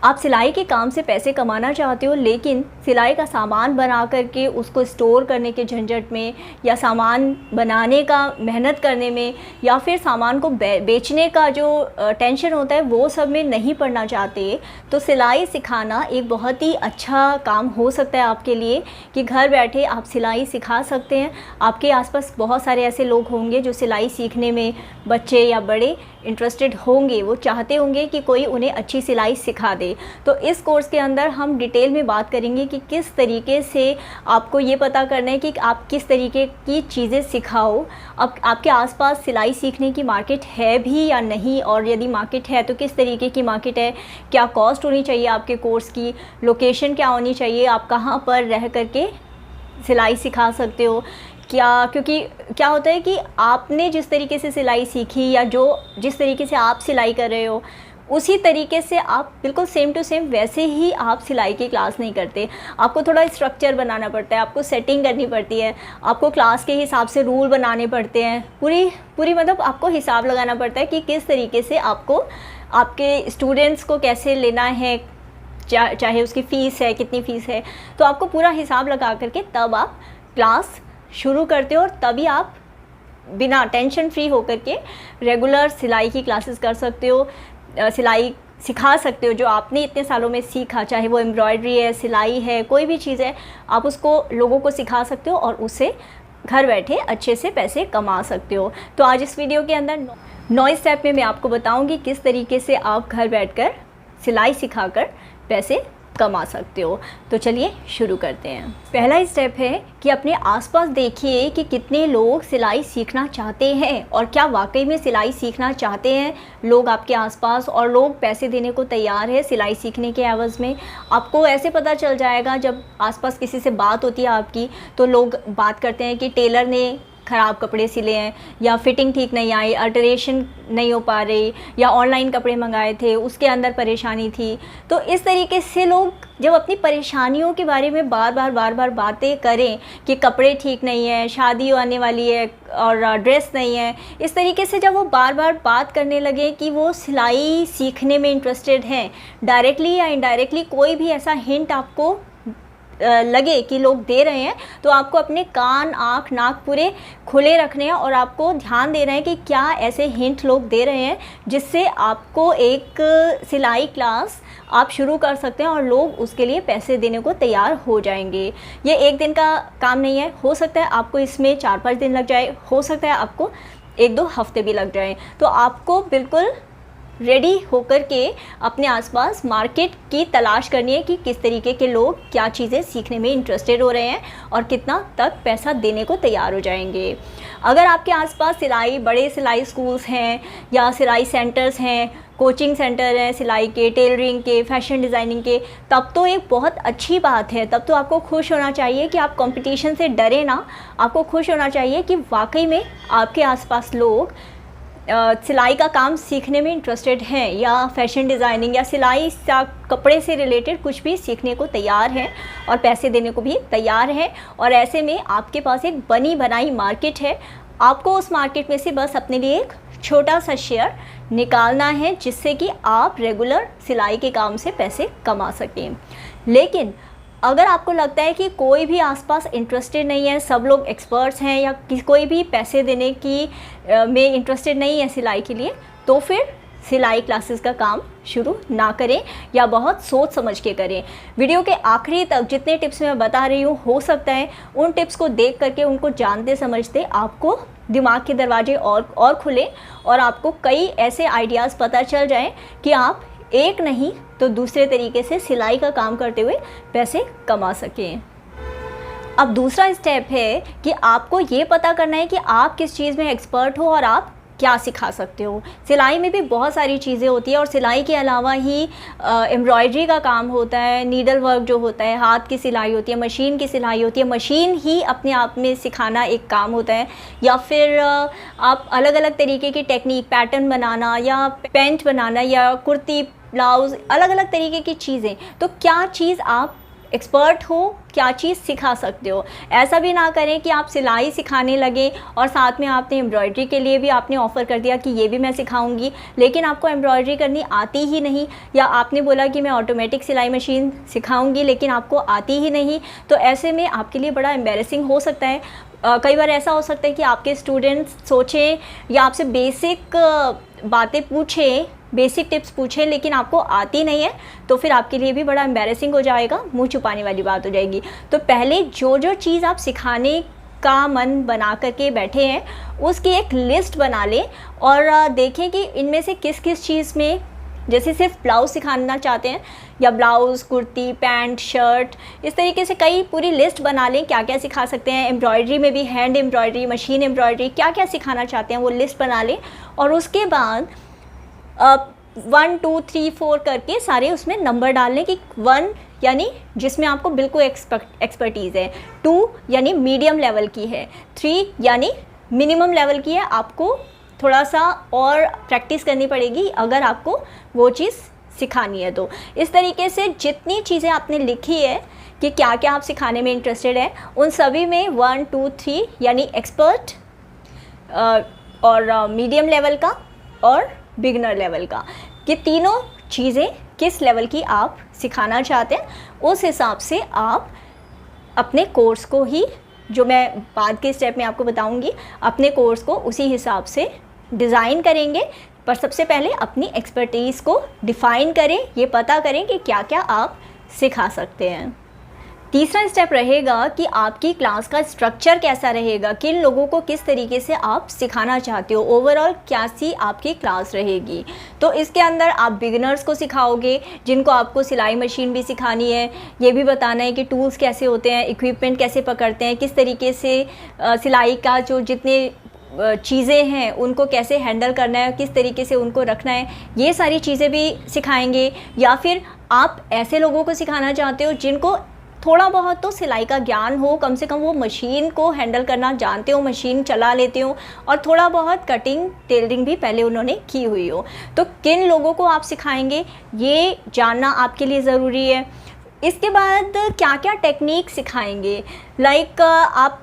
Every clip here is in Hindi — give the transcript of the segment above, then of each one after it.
आप सिलाई के काम से पैसे कमाना चाहते हो, लेकिन सिलाई का सामान बना करके उसको स्टोर करने के झंझट में, या सामान बनाने का मेहनत करने में, या फिर सामान को बेचने का जो टेंशन होता है वो सब में नहीं पड़ना चाहते, तो सिलाई सिखाना एक बहुत ही अच्छा काम हो सकता है आपके लिए कि घर बैठे आप सिलाई सिखा सकते हैं। आपके आसपास बहुत सारे ऐसे लोग होंगे जो सिलाई सीखने में, बच्चे या बड़े, इंटरेस्टेड होंगे, वो चाहते होंगे कि कोई उन्हें अच्छी सिलाई सिखा दे। तो इस कोर्स के अंदर हम डिटेल में बात करेंगे कि किस तरीके से आपको ये पता करना है कि आप किस तरीके की चीज़ें सिखाओ। अब आपके आसपास सिलाई सीखने की मार्केट है भी या नहीं, और यदि मार्केट है तो किस तरीके की मार्केट है, क्या कॉस्ट होनी चाहिए आपके कोर्स की, लोकेशन क्या होनी चाहिए, आप कहाँ पर रह करके सिलाई सिखा सकते हो, क्योंकि क्या होता है कि आपने जिस तरीके से सिलाई सीखी या जिस तरीके से आप सिलाई कर रहे हो उसी तरीके से आप बिल्कुल सेम टू सेम वैसे ही आप सिलाई की क्लास नहीं करते। आपको थोड़ा स्ट्रक्चर बनाना पड़ता है, आपको सेटिंग करनी पड़ती है, आपको क्लास के हिसाब से रूल बनाने पड़ते हैं, पूरी मतलब आपको हिसाब लगाना पड़ता है कि किस तरीके से आपको आपके स्टूडेंट्स को कैसे लेना है, चाहे उसकी फ़ीस है, कितनी फ़ीस है। तो आपको पूरा हिसाब लगा करके तब आप क्लास शुरू करते हो, और तभी आप बिना टेंशन फ्री होकर के रेगुलर सिलाई की क्लासेस कर सकते हो, सिलाई सिखा सकते हो जो आपने इतने सालों में सीखा, चाहे वो एम्ब्रॉयडरी है, सिलाई है, कोई भी चीज़ है, आप उसको लोगों को सिखा सकते हो और उससे घर बैठे अच्छे से पैसे कमा सकते हो। तो आज इस वीडियो के अंदर 9 स्टेप में मैं आपको बताऊंगी किस तरीके से आप घर बैठकर सिलाई सिखाकर पैसे कमा सकते हो। तो चलिए शुरू करते हैं। पहला स्टेप है कि अपने आसपास देखिए कि कितने लोग सिलाई सीखना चाहते हैं, और क्या वाकई में सिलाई सीखना चाहते हैं लोग आपके आसपास, और लोग पैसे देने को तैयार है सिलाई सीखने के एवज़ में। आपको ऐसे पता चल जाएगा जब आसपास किसी से बात होती है आपकी, तो लोग बात करते हैं कि टेलर ने ख़राब कपड़े सिले हैं, या फिटिंग ठीक नहीं आई, अल्टरेशन नहीं हो पा रही, या ऑनलाइन कपड़े मंगाए थे उसके अंदर परेशानी थी। तो इस तरीके से लोग जब अपनी परेशानियों के बारे में बार बार बातें करें कि कपड़े ठीक नहीं है, शादी आने वाली है और ड्रेस नहीं है, इस तरीके से जब वो बार बार बात करने लगे कि वो सिलाई सीखने में इंटरेस्टेड हैं, डायरेक्टली या इनडायरेक्टली कोई भी ऐसा हिंट आपको लगे कि लोग दे रहे हैं, तो आपको अपने कान, आँख, नाक पूरे खुले रखने हैं, और आपको ध्यान देना है कि क्या ऐसे हिंट लोग दे रहे हैं जिससे आपको एक सिलाई क्लास आप शुरू कर सकते हैं और लोग उसके लिए पैसे देने को तैयार हो जाएंगे। ये एक दिन का काम नहीं है, हो सकता है आपको इसमें 4-5 दिन लग जाए, हो सकता है आपको 1-2 हफ्ते भी लग जाए। तो आपको बिल्कुल रेडी होकर के अपने आसपास मार्केट की तलाश करनी है कि किस तरीके के लोग क्या चीज़ें सीखने में इंटरेस्टेड हो रहे हैं और कितना तक पैसा देने को तैयार हो जाएंगे। अगर आपके आसपास बड़े सिलाई स्कूल्स हैं या सिलाई सेंटर्स हैं, कोचिंग सेंटर हैं सिलाई के, टेलरिंग के, फैशन डिज़ाइनिंग के, तब तो एक बहुत अच्छी बात है। तब तो आपको खुश होना चाहिए कि आप कंपटीशन से डरे ना। आपको खुश होना चाहिए कि वाकई में आपके आसपास लोग सिलाई का काम सीखने में इंटरेस्टेड हैं, या फैशन डिज़ाइनिंग या सिलाई कपड़े से रिलेटेड कुछ भी सीखने को तैयार हैं और पैसे देने को भी तैयार हैं। और ऐसे में आपके पास एक बनी बनाई मार्केट है। आपको उस मार्केट में से बस अपने लिए एक छोटा सा शेयर निकालना है, जिससे कि आप रेगुलर सिलाई के काम से पैसे कमा सकें। लेकिन अगर आपको लगता है कि कोई भी आसपास इंटरेस्टेड नहीं है, सब लोग एक्सपर्ट्स हैं, या कोई भी पैसे देने की में इंटरेस्टेड नहीं है सिलाई के लिए, तो फिर सिलाई क्लासेस का काम शुरू ना करें, या बहुत सोच समझ के करें। वीडियो के आखिरी तक जितने टिप्स मैं बता रही हूँ, हो सकता है उन टिप्स को देख करके, उनको जानते समझते आपको दिमाग के दरवाजे और खुले, और आपको कई ऐसे आइडियाज़ पता चल जाएं कि आप एक नहीं तो दूसरे तरीके से सिलाई का काम करते हुए पैसे कमा सकें। अब दूसरा स्टेप है कि आपको ये पता करना है कि आप किस चीज़ में एक्सपर्ट हो और आप क्या सिखा सकते हो। सिलाई में भी बहुत सारी चीज़ें होती है, और सिलाई के अलावा ही एम्ब्रॉयडरी का काम होता है, नीडल वर्क जो होता है, हाथ की सिलाई होती है, मशीन की सिलाई होती है। मशीन ही अपने आप में सिखाना एक काम होता है, या फिर आप अलग अलग तरीके की टेक्निक, पैटर्न बनाना, या पेंट बनाना, या कुर्ती, ब्लाउज़, अलग अलग तरीके की चीज़ें। तो क्या चीज़ आप एक्सपर्ट हो, क्या चीज़ सिखा सकते हो। ऐसा भी ना करें कि आप सिलाई सिखाने लगे और साथ में आपने एम्ब्रॉयडरी के लिए भी आपने ऑफ़र कर दिया कि ये भी मैं सिखाऊंगी, लेकिन आपको एम्ब्रॉयडरी करनी आती ही नहीं, या आपने बोला कि मैं ऑटोमेटिक सिलाई मशीन सिखाऊंगी लेकिन आपको आती ही नहीं, तो ऐसे में आपके लिए बड़ा एम्बैरेसिंग हो सकता है। कई बार ऐसा हो सकता है कि आपके स्टूडेंट्स सोचें या आपसे बेसिक बातें पूछें, बेसिक टिप्स पूछें, लेकिन आपको आती नहीं है, तो फिर आपके लिए भी बड़ा एम्बैरेसिंग हो जाएगा, मुंह छुपाने वाली बात हो जाएगी। तो पहले जो जो चीज़ आप सिखाने का मन बना करके बैठे हैं उसकी एक लिस्ट बना लें और देखें कि इनमें से किस किस चीज़ में, जैसे सिर्फ ब्लाउज़ सिखाना चाहते हैं या ब्लाउज़, कुर्ती, पैंट, शर्ट, इस तरीके से कई पूरी लिस्ट बना लें क्या क्या सिखा सकते हैं। एम्ब्रॉयडरी में भी हैंड एम्ब्रॉयडरी, मशीन एम्ब्रॉयडरी, क्या क्या सिखाना चाहते हैं वो लिस्ट बना लें, और उसके बाद 1 2 3 4 करके सारे उसमें नंबर डालने कि 1 यानी जिसमें आपको बिल्कुल एक्सपर्टीज़ है, 2 यानी मीडियम लेवल की है, 3 यानी मिनिमम लेवल की है, आपको थोड़ा सा और प्रैक्टिस करनी पड़ेगी अगर आपको वो चीज़ सिखानी है। तो इस तरीके से जितनी चीज़ें आपने लिखी है कि क्या क्या आप सिखाने में इंटरेस्टेड है, उन सभी में 1 2 3 यानी एक्सपर्ट और मीडियम लेवल का और बिगनर लेवल का, ये तीनों चीज़ें किस लेवल की आप सिखाना चाहते हैं, उस हिसाब से आप अपने कोर्स को ही, जो मैं बाद के स्टेप में आपको बताऊंगी, अपने कोर्स को उसी हिसाब से डिज़ाइन करेंगे। पर सबसे पहले अपनी एक्सपर्टीज़ को डिफ़ाइन करें, ये पता करें कि क्या क्या आप सिखा सकते हैं। तीसरा स्टेप रहेगा कि आपकी क्लास का स्ट्रक्चर कैसा रहेगा, किन लोगों को किस तरीके से आप सिखाना चाहते हो, ओवरऑल क्या सी आपकी क्लास रहेगी। तो इसके अंदर आप बिगिनर्स को सिखाओगे जिनको आपको सिलाई मशीन भी सिखानी है, ये भी बताना है कि टूल्स कैसे होते हैं, इक्विपमेंट कैसे पकड़ते हैं, किस तरीके से सिलाई का जो जितने चीज़ें हैं उनको कैसे हैंडल करना है, किस तरीके से उनको रखना है, ये सारी चीज़ें भी सिखाएंगे। या फिर आप ऐसे लोगों को सिखाना चाहते हो जिनको थोड़ा बहुत तो सिलाई का ज्ञान हो, कम से कम वो मशीन को हैंडल करना जानते हो, मशीन चला लेते हो, और थोड़ा बहुत कटिंग टेलरिंग भी पहले उन्होंने की हुई हो। तो किन लोगों को आप सिखाएंगे ये जानना आपके लिए ज़रूरी है। इसके बाद क्या क्या टेक्निक सिखाएंगे, लाइक आप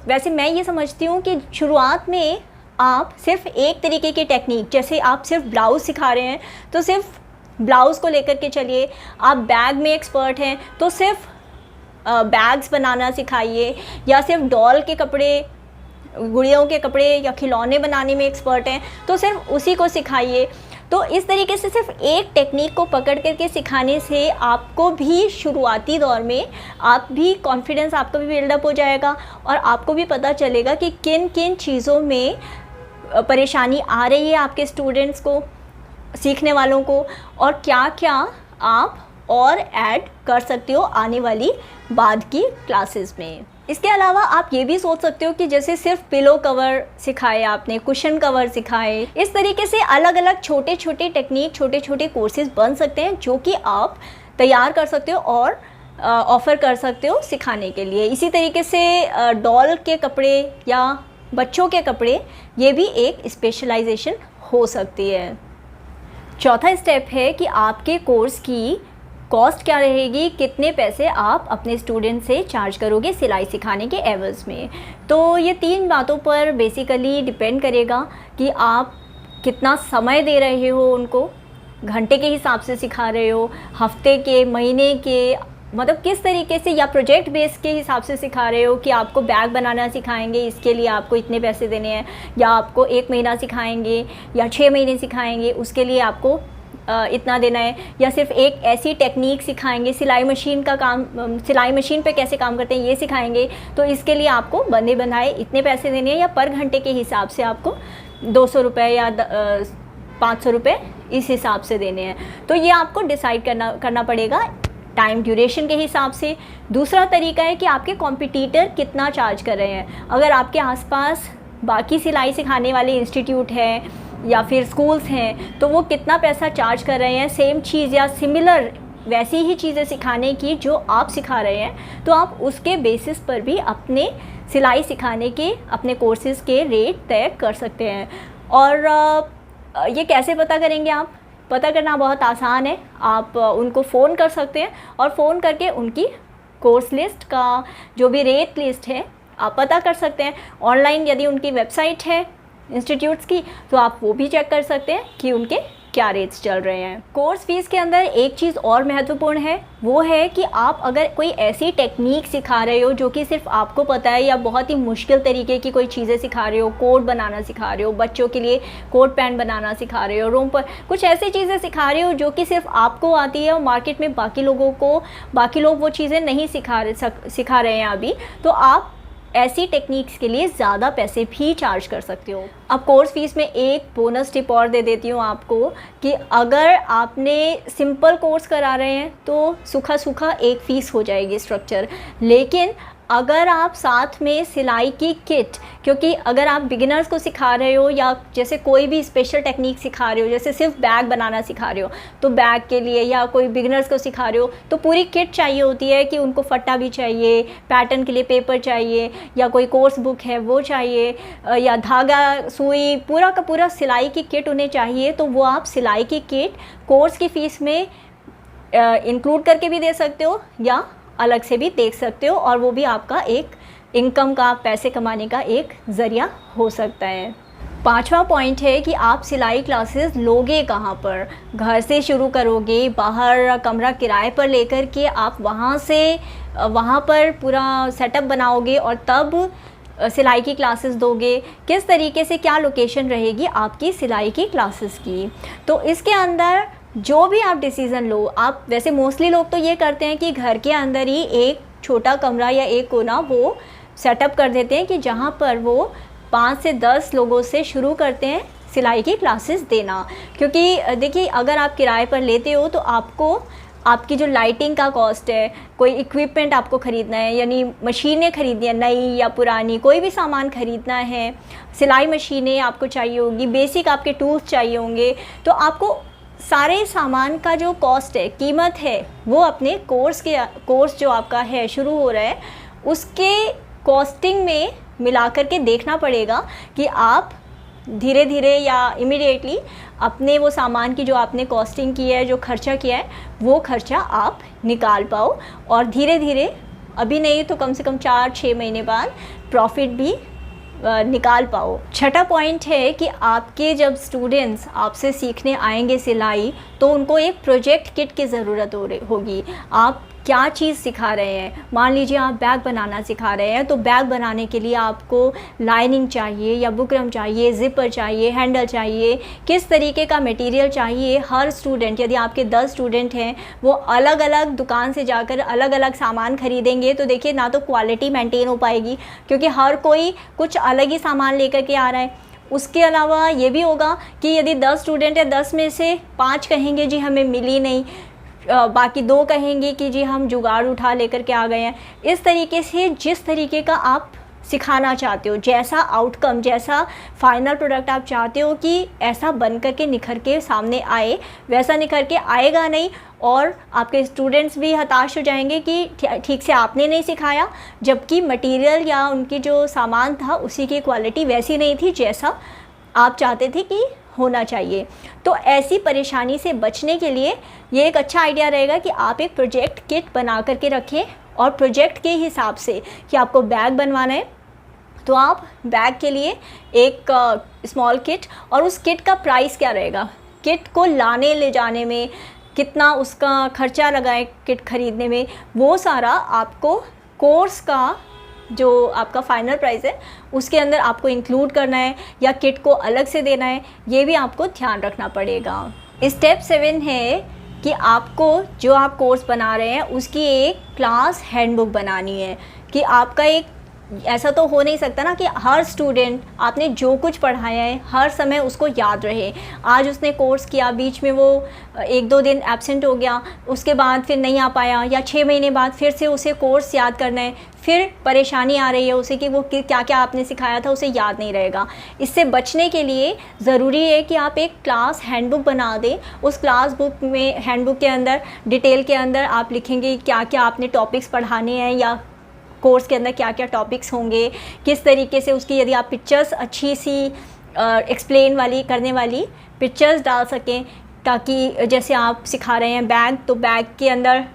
वैसे मैं ये समझती हूँ कि शुरुआत में आप सिर्फ एक तरीके की टेक्निक, जैसे आप सिर्फ ब्लाउज़ सिखा रहे हैं तो सिर्फ ब्लाउज़ को लेकर के चलिए, आप बैग में एक्सपर्ट हैं तो सिर्फ बैग्स बनाना सिखाइए, या सिर्फ डॉल के कपड़े, गुड़ियों के कपड़े या खिलौने बनाने में एक्सपर्ट हैं तो सिर्फ उसी को सिखाइए। तो इस तरीके से सिर्फ एक टेक्निक को पकड़ करके सिखाने से आपको भी शुरुआती दौर में आप भी कॉन्फिडेंस आपका भी बिल्डअप हो जाएगा, और आपको भी पता चलेगा कि किन किन चीज़ों में परेशानी आ रही है आपके स्टूडेंट्स को, सीखने वालों को, और क्या क्या आप और ऐड कर सकते हो आने वाली बाद की क्लासेस में। इसके अलावा आप ये भी सोच सकते हो कि जैसे सिर्फ पिलो कवर सिखाए आपने, कुशन कवर सिखाए, इस तरीके से अलग अलग छोटे छोटे टेक्निक, छोटे छोटे कोर्सेज बन सकते हैं जो कि आप तैयार कर सकते हो और ऑफ़र कर सकते हो सिखाने के लिए। इसी तरीके से डॉल के कपड़े या बच्चों के कपड़े, ये भी एक स्पेशलाइजेशन हो सकती है। चौथा स्टेप है कि आपके कोर्स की कॉस्ट क्या रहेगी, कितने पैसे आप अपने स्टूडेंट से चार्ज करोगे सिलाई सिखाने के एवज़ में। तो ये 3 बातों पर बेसिकली डिपेंड करेगा कि आप कितना समय दे रहे हो उनको, घंटे के हिसाब से सिखा रहे हो, हफ्ते के, महीने के, मतलब किस तरीके से, या प्रोजेक्ट बेस के हिसाब से सिखा रहे हो कि आपको बैग बनाना सिखाएंगे, इसके लिए आपको इतने पैसे देने हैं, या आपको 1 महीना सिखाएंगे या 6 महीने सिखाएंगे, उसके लिए आपको इतना देना है, या सिर्फ एक ऐसी टेक्निक सिखाएंगे, सिलाई मशीन का काम, सिलाई मशीन पे कैसे काम करते हैं ये सिखाएंगे, तो इसके लिए आपको बंधे बंधाए इतने पैसे देने हैं, या पर घंटे के हिसाब से आपको 200 रुपये या 500 रुपये इस हिसाब से देने हैं। तो ये आपको डिसाइड करना पड़ेगा टाइम ड्यूरेशन के हिसाब से। दूसरा तरीका है कि आपके कॉम्पिटिटर कितना चार्ज कर रहे हैं। अगर आपके आसपास बाकी सिलाई सिखाने वाले इंस्टीट्यूट हैं या फिर स्कूल्स हैं तो वो कितना पैसा चार्ज कर रहे हैं सेम चीज़ या सिमिलर वैसी ही चीज़ें सिखाने की जो आप सिखा रहे हैं, तो आप उसके बेसिस पर भी अपने सिलाई सिखाने के, अपने कोर्सेज़ के रेट तय कर सकते हैं। और ये कैसे पता करेंगे आप पता करना बहुत आसान है। आप उनको फ़ोन कर सकते हैं और फ़ोन करके उनकी कोर्स लिस्ट का जो भी रेट लिस्ट है आप पता कर सकते हैं। ऑनलाइन यदि उनकी वेबसाइट है इंस्टीट्यूट्स की तो आप वो भी चेक कर सकते हैं कि उनके क्या रेट्स चल रहे हैं। कोर्स फीस के अंदर एक चीज़ और महत्वपूर्ण है, वो है कि आप अगर कोई ऐसी टेक्निक सिखा रहे हो जो कि सिर्फ आपको पता है, या बहुत ही मुश्किल तरीके की कोई चीज़ें सिखा रहे हो, कोड बनाना सिखा रहे हो, बच्चों के लिए कोट पैंट बनाना सिखा रहे हो, रूम पर कुछ ऐसी चीज़ें सिखा रहे हो जो कि सिर्फ आपको आती है और मार्केट में बाकी लोग वो चीज़ें नहीं सिखा रहे हैं अभी, तो आप ऐसी टेक्निक्स के लिए ज़्यादा पैसे भी चार्ज कर सकते हो। अब कोर्स फीस में एक बोनस टिप और दे देती हूँ आपको कि अगर आपने सिंपल कोर्स करा रहे हैं तो सूखा एक फ़ीस हो जाएगी स्ट्रक्चर, लेकिन अगर आप साथ में सिलाई की किट, क्योंकि अगर आप बिगिनर्स को सिखा रहे हो या जैसे कोई भी स्पेशल टेक्निक सिखा रहे हो, जैसे सिर्फ बैग बनाना सिखा रहे हो तो बैग के लिए, या कोई बिगिनर्स को सिखा रहे हो तो पूरी किट चाहिए होती है कि उनको फट्टा भी चाहिए, पैटर्न के लिए पेपर चाहिए, या कोई कोर्स बुक है वो चाहिए, या धागा सुई पूरा का पूरा सिलाई की किट उन्हें चाहिए। तो वो आप सिलाई की किट कोर्स की फ़ीस में इंक्लूड करके भी दे सकते हो या अलग से भी देख सकते हो, और वो भी आपका एक इनकम का, पैसे कमाने का एक ज़रिया हो सकता है। पांचवा पॉइंट है कि आप सिलाई क्लासेस लोगे कहाँ पर। घर से शुरू करोगे, बाहर कमरा किराए पर लेकर के आप वहाँ पर पूरा सेटअप बनाओगे और तब सिलाई की क्लासेस दोगे। किस तरीके से, क्या लोकेशन रहेगी आपकी सिलाई की क्लासेस की, तो इसके अंदर जो भी आप डिसीज़न लो, आप वैसे मोस्टली लोग तो ये करते हैं कि घर के अंदर ही एक छोटा कमरा या एक कोना वो सेटअप कर देते हैं कि जहाँ पर वो 5 से 10 लोगों से शुरू करते हैं सिलाई की क्लासेस देना। क्योंकि देखिए, अगर आप किराए पर लेते हो तो आपकी जो लाइटिंग का कॉस्ट है, कोई इक्विपमेंट आपको ख़रीदना है, यानी मशीनें ख़रीदनी है नई या पुरानी, कोई भी सामान ख़रीदना है, सिलाई मशीनें आपको चाहिए होगी, बेसिक आपके टूल्स चाहिए होंगे, तो आपको सारे सामान का जो कॉस्ट है, कीमत है, वो अपने कोर्स जो आपका है शुरू हो रहा है उसके कॉस्टिंग में मिला करके देखना पड़ेगा कि आप धीरे धीरे या इमीडिएटली अपने वो सामान की जो आपने कॉस्टिंग की है, जो खर्चा किया है, वो खर्चा आप निकाल पाओ और धीरे धीरे, अभी नहीं तो कम से कम 4-6 महीने बाद प्रॉफिट भी निकाल पाओ। छठा पॉइंट है कि आपके जब स्टूडेंट्स आपसे सीखने आएंगे सिलाई तो उनको एक प्रोजेक्ट किट की ज़रूरत होगी। आप क्या चीज़ सिखा रहे हैं, मान लीजिए आप बैग बनाना सिखा रहे हैं, तो बैग बनाने के लिए आपको लाइनिंग चाहिए या बुकरम चाहिए, ज़िपर चाहिए, हैंडल चाहिए, किस तरीके का मटेरियल चाहिए। हर स्टूडेंट, यदि आपके 10 स्टूडेंट हैं, वो अलग अलग दुकान से जाकर अलग अलग सामान खरीदेंगे तो देखिए ना तो क्वालिटी मेंटेन हो पाएगी, क्योंकि हर कोई कुछ अलग ही सामान लेकर के आ रहा है। उसके अलावा ये भी होगा कि यदि 10 स्टूडेंट है, 10 में से 5 कहेंगे जी हमें मिली नहीं, बाकी 2 कहेंगे कि जी हम जुगाड़ उठा लेकर के आ गए हैं। इस तरीके से जिस तरीके का आप सिखाना चाहते हो, जैसा आउटकम, जैसा फाइनल प्रोडक्ट आप चाहते हो कि ऐसा बन कर के निखर के सामने आए, वैसा निखर के आएगा नहीं और आपके स्टूडेंट्स भी हताश हो जाएंगे कि ठीक से आपने नहीं सिखाया, जबकि मटेरियल या उनकी जो सामान था उसी की क्वालिटी वैसी नहीं थी जैसा आप चाहते थे कि होना चाहिए। तो ऐसी परेशानी से बचने के लिए ये एक अच्छा आइडिया रहेगा कि आप एक प्रोजेक्ट किट बना करके रखें और प्रोजेक्ट के हिसाब से कि आपको बैग बनवाना है तो आप बैग के लिए एक स्मॉल किट, और उस किट का प्राइस क्या रहेगा, किट को लाने ले जाने में कितना उसका खर्चा लगाए, किट ख़रीदने में, वो सारा आपको कोर्स का जो आपका फाइनल प्राइस है उसके अंदर आपको इंक्लूड करना है या किट को अलग से देना है, ये भी आपको ध्यान रखना पड़ेगा। स्टेप 7 है कि आपको जो आप कोर्स बना रहे हैं उसकी एक क्लास हैंडबुक बनानी है। कि आपका एक ऐसा तो हो नहीं सकता ना कि हर स्टूडेंट आपने जो कुछ पढ़ाया है हर समय उसको याद रहे। आज उसने कोर्स किया, बीच में वो 1-2 दिन एब्सेंट हो गया, उसके बाद फिर नहीं आ पाया, या 6 महीने बाद फिर से उसे कोर्स याद करना है, फिर परेशानी आ रही है उसे कि वो क्या क्या आपने सिखाया था उसे याद नहीं रहेगा। इससे बचने के लिए ज़रूरी है कि आप एक क्लास हैंडबुक बना दें। उस क्लास बुक में, हैंडबुक के अंदर डिटेल के अंदर आप लिखेंगे क्या क्या आपने टॉपिक्स पढ़ाने हैं या कोर्स के अंदर क्या क्या टॉपिक्स होंगे, किस तरीके से उसकी, यदि आप पिक्चर्स अच्छी सी एक्सप्लेन वाली करने वाली पिक्चर्स डाल सकें, ताकि जैसे आप सिखा रहे हैं बैग, तो बैग के अंदर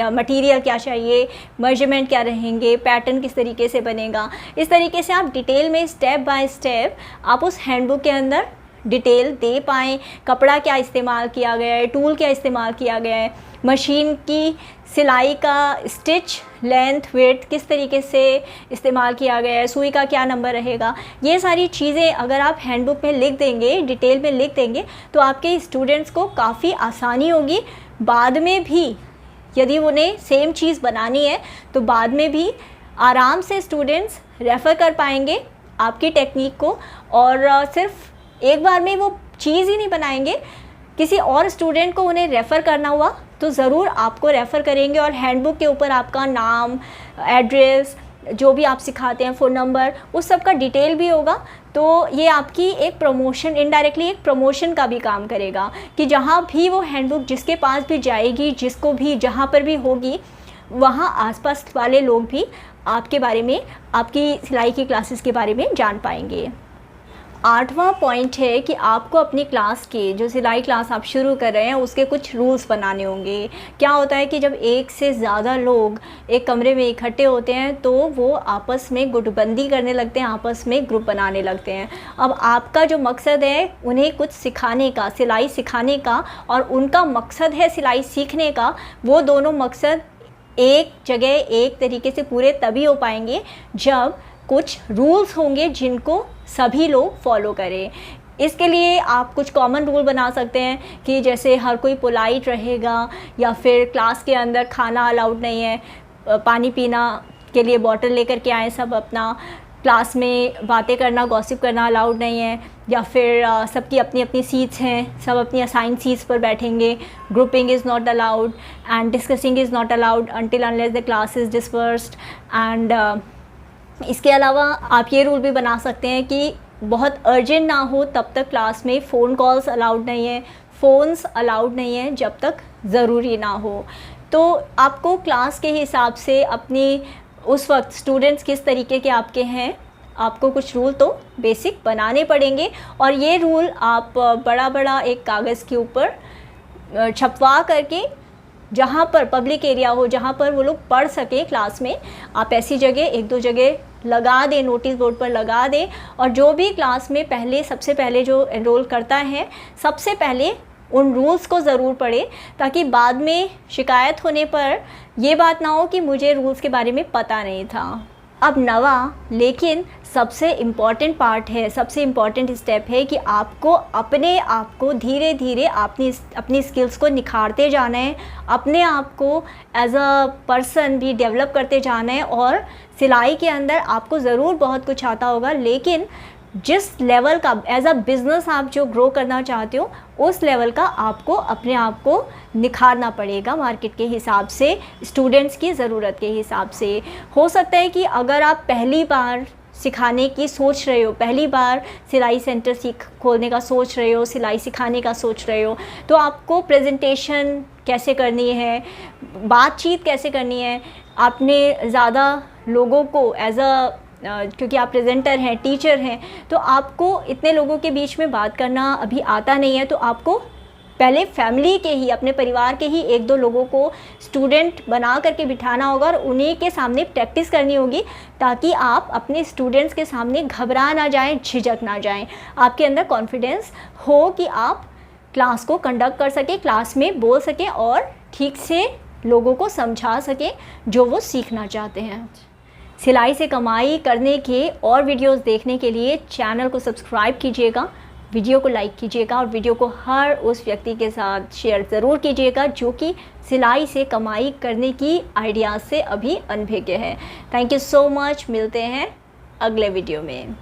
मटेरियल क्या चाहिए, मेजरमेंट क्या रहेंगे, पैटर्न किस तरीके से बनेगा, इस तरीके से आप डिटेल में स्टेप बाय स्टेप आप उस हैंडबुक के अंदर डिटेल दे पाएँ। कपड़ा क्या इस्तेमाल किया गया है, टूल क्या इस्तेमाल किया गया है, मशीन की सिलाई का स्टिच लेंथ विड्थ किस तरीके से इस्तेमाल किया गया है, सुई का क्या नंबर रहेगा, ये सारी चीज़ें अगर आप हैंडबुक में लिख देंगे, डिटेल में लिख देंगे, तो आपके स्टूडेंट्स को काफ़ी आसानी होगी। बाद में भी यदि उन्हें सेम चीज़ बनानी है तो बाद में भी आराम से स्टूडेंट्स रेफ़र कर पाएंगे आपकी टेक्निक को, और सिर्फ एक बार में वो चीज़ ही नहीं बनाएंगे, किसी और स्टूडेंट को उन्हें रेफ़र करना हुआ तो ज़रूर आपको रेफ़र करेंगे, और हैंडबुक के ऊपर आपका नाम, एड्रेस, जो भी आप सिखाते हैं, फ़ोन नंबर, उस सब का डिटेल भी होगा। तो ये आपकी एक प्रमोशन, इनडायरेक्टली एक प्रमोशन का भी काम करेगा कि जहाँ भी वो हैंडबुक जिसके पास भी जाएगी, जिसको भी जहाँ पर भी होगी, वहाँ आसपास वाले लोग भी आपके बारे में, आपकी सिलाई की क्लासेस के बारे में जान पाएंगे। 8वां पॉइंट है कि आपको अपनी क्लास के, जो सिलाई क्लास आप शुरू कर रहे हैं, उसके कुछ रूल्स बनाने होंगे। क्या होता है कि जब एक से ज़्यादा लोग एक कमरे में इकट्ठे होते हैं तो वो आपस में गुटबंदी करने लगते हैं, आपस में ग्रुप बनाने लगते हैं। अब आपका जो मकसद है उन्हें कुछ सिखाने का, सिलाई सिखाने का, और उनका मकसद है सिलाई सीखने का, वो दोनों मकसद एक जगह एक तरीके से पूरे तभी हो पाएंगे जब कुछ रूल्स होंगे जिनको सभी लोग फॉलो करें। इसके लिए आप कुछ कॉमन रूल बना सकते हैं कि जैसे हर कोई पोलाइट रहेगा, या फिर क्लास के अंदर खाना अलाउड नहीं है, पानी पीना के लिए बॉटल लेकर के आएँ सब अपना, क्लास में बातें करना, गॉसिप करना अलाउड नहीं है, या फिर सबकी अपनी अपनी सीट्स हैं, सब अपनी असाइन सीट्स पर बैठेंगे, grouping is not allowed and discussing is not allowed until unless the class is dispersed. And इसके अलावा आप ये रूल भी बना सकते हैं कि बहुत अर्जेंट ना हो तब तक क्लास में फ़ोन कॉल्स अलाउड नहीं है, फ़ोन्स अलाउड नहीं है जब तक ज़रूरी ना हो। तो आपको क्लास के हिसाब से अपनी उस वक्त स्टूडेंट्स किस तरीके के आपके हैं, आपको कुछ रूल तो बेसिक बनाने पड़ेंगे, और ये रूल आप बड़ा बड़ा एक कागज़ के ऊपर छपवा करके, जहाँ पर पब्लिक एरिया हो, जहाँ पर वो लोग पढ़ सकें क्लास में, आप ऐसी जगह एक दो जगह लगा दें, नोटिस बोर्ड पर लगा दें। और जो भी क्लास में सबसे पहले जो एनरोल करता है, सबसे पहले उन रूल्स को ज़रूर पढ़े, ताकि बाद में शिकायत होने पर ये बात ना हो कि मुझे रूल्स के बारे में पता नहीं था। अब 9वां लेकिन सबसे इम्पॉर्टेंट पार्ट है, सबसे इम्पॉर्टेंट स्टेप है कि आपको अपने आप को धीरे धीरे अपनी स्किल्स को निखारते जाना है, अपने आप को एज अ पर्सन भी डेवलप करते जाना है। और सिलाई के अंदर आपको ज़रूर बहुत कुछ आता होगा, लेकिन जिस लेवल का एज अ बिज़नेस आप जो ग्रो करना चाहते हो, उस लेवल का आपको अपने आप को निखारना पड़ेगा मार्केट के हिसाब से, स्टूडेंट्स की ज़रूरत के हिसाब से। हो सकता है कि अगर आप पहली बार सिखाने की सोच रहे हो, पहली बार सिलाई सेंटर खोलने का सोच रहे हो, सिलाई सिखाने का सोच रहे हो, तो आपको प्रेजेंटेशन कैसे करनी है, बातचीत कैसे करनी है, आपने ज़्यादा लोगों को क्योंकि आप प्रेजेंटर हैं, टीचर हैं, तो आपको इतने लोगों के बीच में बात करना अभी आता नहीं है, तो आपको पहले फैमिली के ही, अपने परिवार के ही एक दो लोगों को स्टूडेंट बना करके बिठाना होगा और उन्हीं के सामने प्रैक्टिस करनी होगी, ताकि आप अपने स्टूडेंट्स के सामने घबरा ना जाएं, झिझक ना जाएं, आपके अंदर कॉन्फिडेंस हो कि आप क्लास को कंडक्ट कर सकें, क्लास में बोल सकें और ठीक से लोगों को समझा सकें जो वो सीखना चाहते हैं। सिलाई से कमाई करने के और वीडियोस देखने के लिए चैनल को सब्सक्राइब कीजिएगा, वीडियो को लाइक कीजिएगा और वीडियो को हर उस व्यक्ति के साथ शेयर ज़रूर कीजिएगा जो कि सिलाई से कमाई करने की आइडियाज़ से अभी अनभिज्ञ है। थैंक यू सो मच, मिलते हैं अगले वीडियो में।